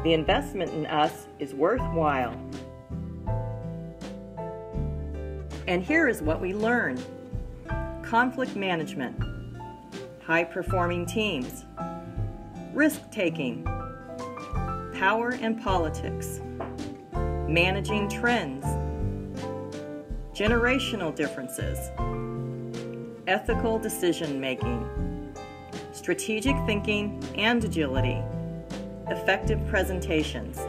The investment in us is worthwhile. And here is what we learned. Conflict management, high-performing teams, risk-taking, power and politics, managing trends, generational differences, ethical decision-making, strategic thinking and agility, effective presentations.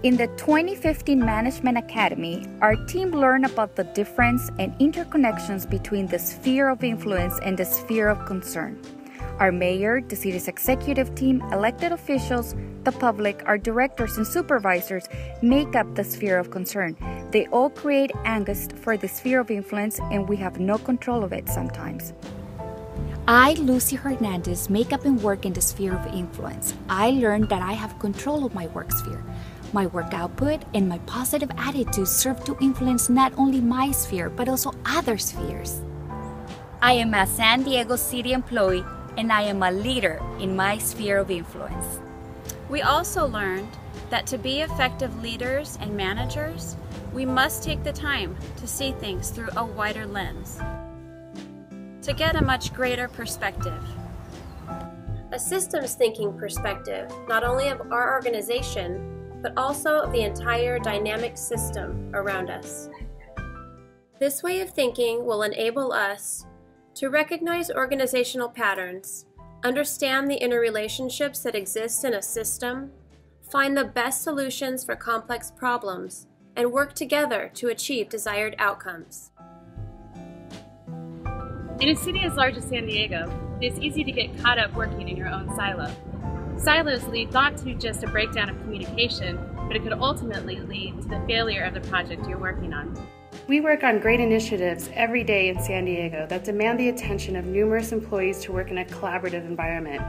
In the 2015 Management Academy, our team learned about the difference and interconnections between the sphere of influence and the sphere of concern. Our mayor, the city's executive team, elected officials, the public, our directors and supervisors make up the sphere of concern. They all create angst for the sphere of influence, and we have no control of it sometimes. I, Lucy Hernandez, make up and work in the sphere of influence. I learned that I have control of my work sphere. My work output and my positive attitude serve to influence not only my sphere, but also other spheres. I am a San Diego City employee, and I am a leader in my sphere of influence. We also learned that to be effective leaders and managers, we must take the time to see things through a wider lens, to get a much greater perspective. A systems thinking perspective, not only of our organization, but also of the entire dynamic system around us. This way of thinking will enable us to recognize organizational patterns, understand the interrelationships that exist in a system, find the best solutions for complex problems, and work together to achieve desired outcomes. In a city as large as San Diego, it is easy to get caught up working in your own silo. Silos lead not to just a breakdown of communication, but it could ultimately lead to the failure of the project you're working on. We work on great initiatives every day in San Diego that demand the attention of numerous employees to work in a collaborative environment.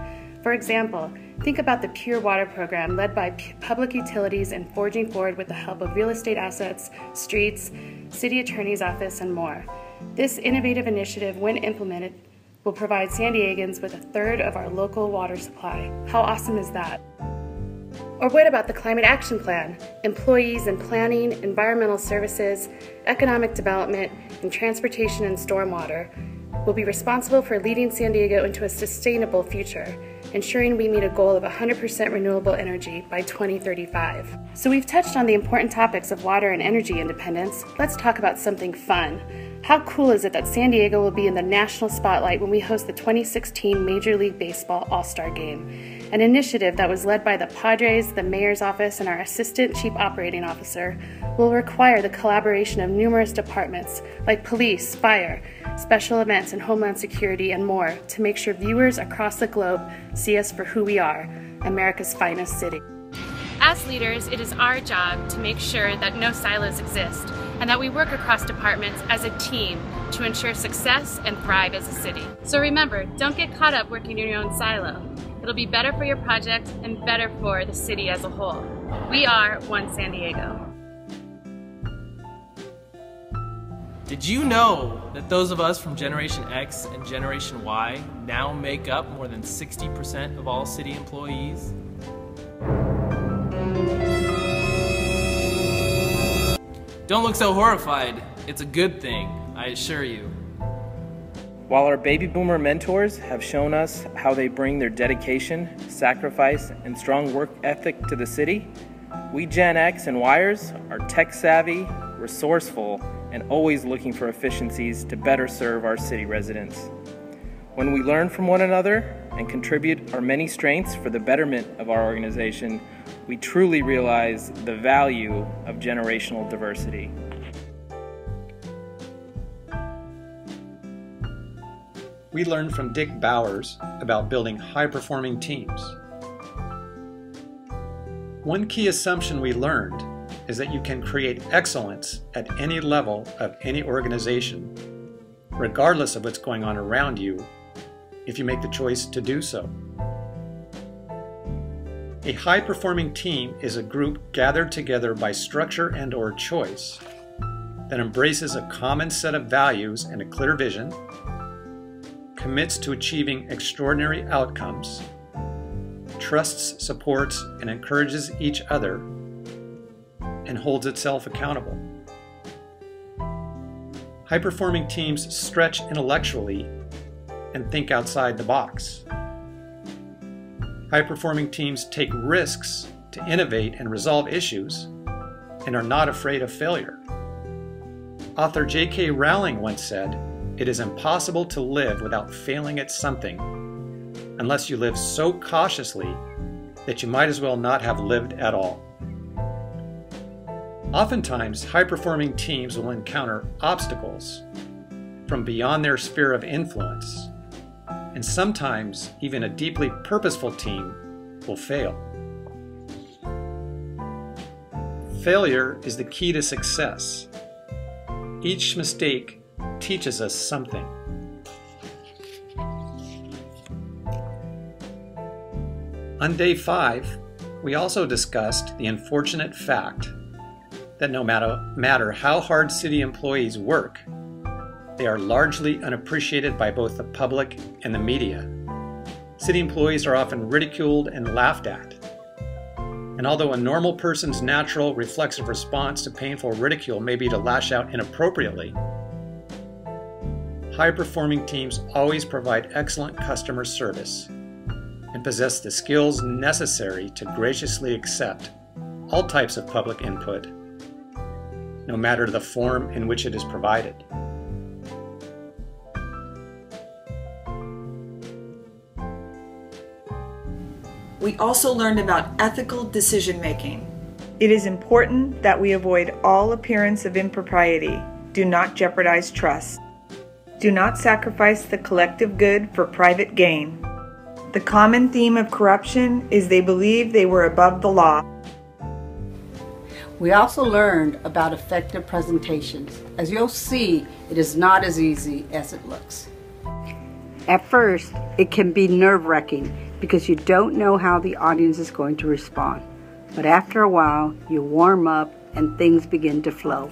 For example, think about the Pure Water program led by public utilities and forging forward with the help of real estate assets, streets, city attorney's office, and more. This innovative initiative, when implemented, will provide San Diegans with a third of our local water supply. How awesome is that? Or what about the Climate Action Plan? Employees in planning, environmental services, economic development, and transportation and stormwater will be responsible for leading San Diego into a sustainable future, ensuring we meet a goal of 100% renewable energy by 2035. So we've touched on the important topics of water and energy independence. Let's talk about something fun. How cool is it that San Diego will be in the national spotlight when we host the 2016 Major League Baseball All-Star Game, an initiative that was led by the Padres, the Mayor's Office, and our Assistant Chief Operating Officer will require the collaboration of numerous departments like police, fire, special events, and Homeland Security, and more to make sure viewers across the globe see us for who we are, America's finest city. As leaders, it is our job to make sure that no silos exist and that we work across departments as a team to ensure success and thrive as a city. So remember, don't get caught up working in your own silo. It'll be better for your project and better for the city as a whole. We are One San Diego. Did you know that those of us from Generation X and Generation Y now make up more than 60% of all city employees? Don't look so horrified. It's a good thing, I assure you. While our baby boomer mentors have shown us how they bring their dedication, sacrifice, and strong work ethic to the city, we Gen X and Yers are tech-savvy, resourceful, and always looking for efficiencies to better serve our city residents. When we learn from one another and contribute our many strengths for the betterment of our organization, we truly realize the value of generational diversity. We learned from Dick Bowers about building high-performing teams. One key assumption we learned is that you can create excellence at any level of any organization, regardless of what's going on around you, if you make the choice to do so. A high-performing team is a group gathered together by structure and/or choice that embraces a common set of values and a clear vision, commits to achieving extraordinary outcomes, trusts, supports, and encourages each other, and holds itself accountable. High-performing teams stretch intellectually and think outside the box. High-performing teams take risks to innovate and resolve issues and are not afraid of failure. Author J.K. Rowling once said, "It is impossible to live without failing at something unless you live so cautiously that you might as well not have lived at all." Oftentimes, high-performing teams will encounter obstacles from beyond their sphere of influence, and sometimes even a deeply purposeful team will fail. Failure is the key to success. Each mistake teaches us something. On day 5, we also discussed the unfortunate fact that no matter how hard city employees work, they are largely unappreciated by both the public and the media. City employees are often ridiculed and laughed at. And although a normal person's natural reflexive response to painful ridicule may be to lash out inappropriately, high-performing teams always provide excellent customer service and possess the skills necessary to graciously accept all types of public input, no matter the form in which it is provided. We also learned about ethical decision-making. It is important that we avoid all appearance of impropriety. Do not jeopardize trust. Do not sacrifice the collective good for private gain. The common theme of corruption is they believe they were above the law. We also learned about effective presentations. As you'll see, it is not as easy as it looks. At first, it can be nerve-wracking because you don't know how the audience is going to respond. But after a while, you warm up and things begin to flow.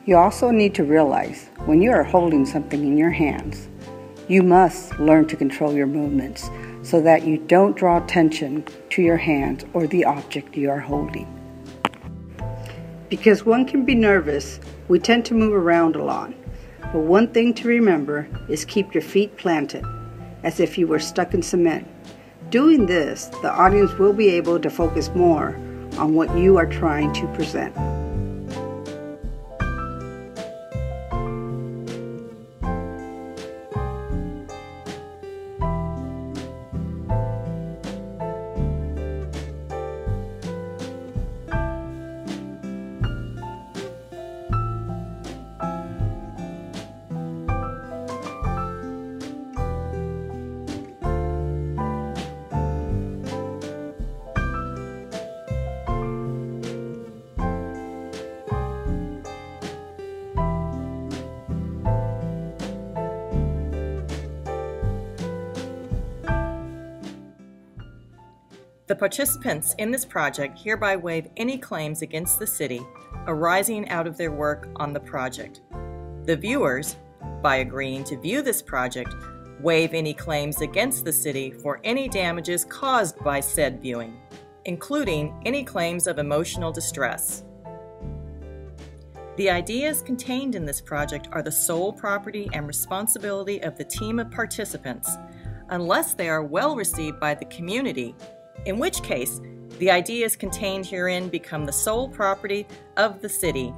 You also need to realize when you are holding something in your hands, you must learn to control your movements so that you don't draw attention to your hands or the object you are holding. Because one can be nervous, we tend to move around a lot. But one thing to remember is keep your feet planted, as if you were stuck in cement. Doing this, the audience will be able to focus more on what you are trying to present. The participants in this project hereby waive any claims against the city arising out of their work on the project. The viewers, by agreeing to view this project, waive any claims against the city for any damages caused by said viewing, including any claims of emotional distress. The ideas contained in this project are the sole property and responsibility of the team of participants, unless they are well received by the community, in which case the ideas contained herein become the sole property of the city.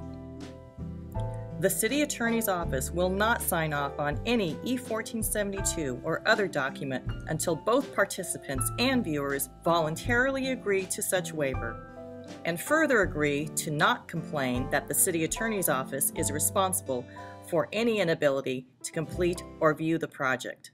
The City Attorney's Office will not sign off on any E-1472 or other document until both participants and viewers voluntarily agree to such waiver, and further agree to not complain that the City Attorney's Office is responsible for any inability to complete or view the project.